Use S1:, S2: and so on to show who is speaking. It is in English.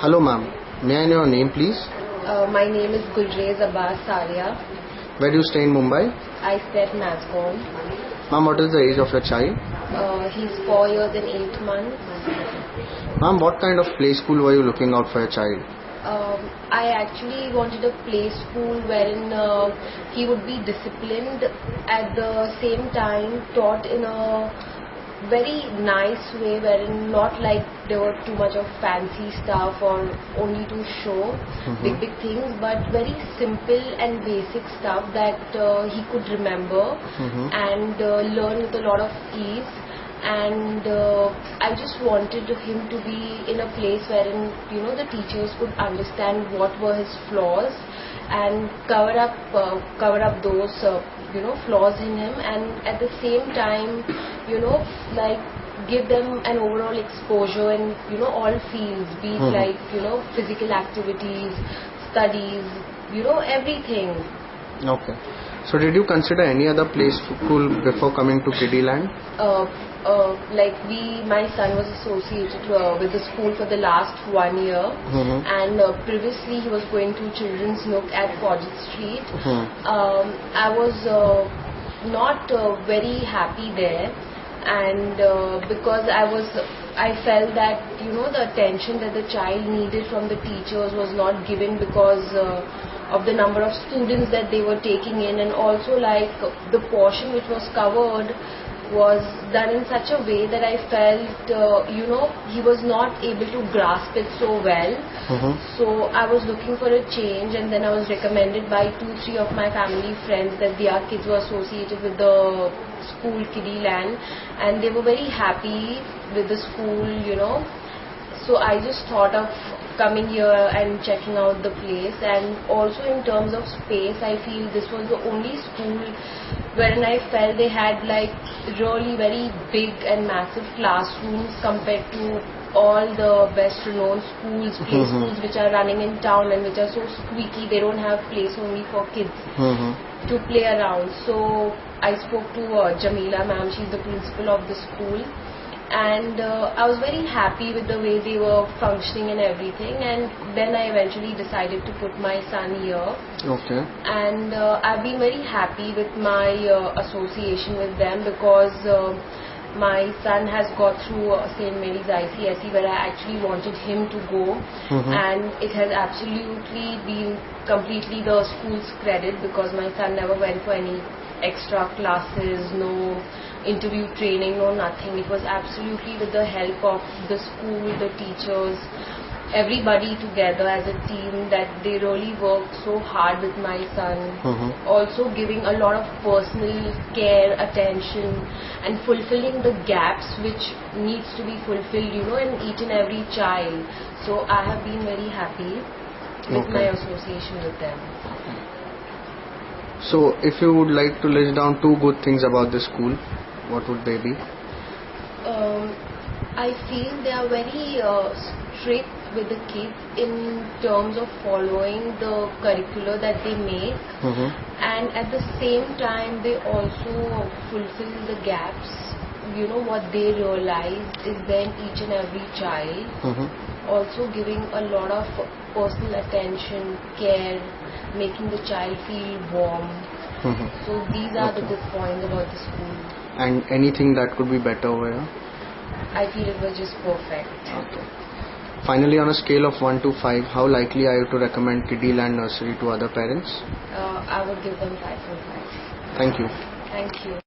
S1: Hello ma'am, may I know your name please?
S2: My name is Gulrez Abbas Salia.
S1: Where do you stay in Mumbai?
S2: I stay at Nascom.
S1: Ma'am, what is the age of your child?
S2: He's 4 years and 8 months.
S1: Ma'am, what kind of play school were you looking out for your child?
S2: I actually wanted a play school wherein he would be disciplined, at the same time taught in a very nice way, wherein not like there were too much of fancy stuff or only to show big things, but very simple and basic stuff that he could remember and learn with a lot of ease. And I just wanted him to be in a place wherein the teachers could understand what were his flaws and cover up those flaws in him, and at the same time like give them an overall exposure in all fields, be it like physical activities, studies, everything.
S1: Okay. So did you consider any other play school before coming to Kiddyland?
S2: My son was associated with the school for the last 1 year, and previously he was going to Children's Nook at Fawcett Street. I was not very happy there, and because I felt that the attention that the child needed from the teachers was not given because of the number of students that they were taking in, and also like the portion which was covered was done in such a way that I felt he was not able to grasp it so well. So I was looking for a change, and then I was recommended by 2-3 of my family friends that their kids were associated with the school Kiddyland, and they were very happy with the school. So I just thought of coming here and checking out the place. And also in terms of space, I feel this was the only school wherein I felt they had like really very big and massive classrooms compared to all the best renowned schools, play schools which are running in town and which are so squeaky. They don't have place only for kids to play around. So I spoke to Jamila ma'am, she's the principal of the school, and I was very happy with the way they were functioning and everything, and then I eventually decided to put my son here.
S1: Okay.
S2: And I've been very happy with my association with them, because my son has got through St. Mary's ICSE, where I actually wanted him to go, and it has absolutely been completely the school's credit, because my son never went for any extra classes, no interview training, no nothing. It was absolutely with the help of the school, the teachers, everybody together as a team, that they really worked so hard with my son. Also giving a lot of personal care, attention, and fulfilling the gaps which needs to be fulfilled in each and every child. So I have been very happy with my association with them.
S1: So if you would like to list down 2 good things about the school, what would they be?
S2: I feel they are very strict with the kids in terms of following the curricula that they make, and at the same time they also fulfill the gaps. What they realize is there in each and every child. Also giving a lot of personal attention, care, making the child feel warm. So these are the good points about the school.
S1: And anything that could be better over here?
S2: I feel it was just perfect.
S1: Okay. Finally, on a scale of 1 to 5, how likely are you to recommend Kiddyland Nursery to other parents?
S2: I would give them 5 from 5.
S1: Thank you.
S2: Thank you.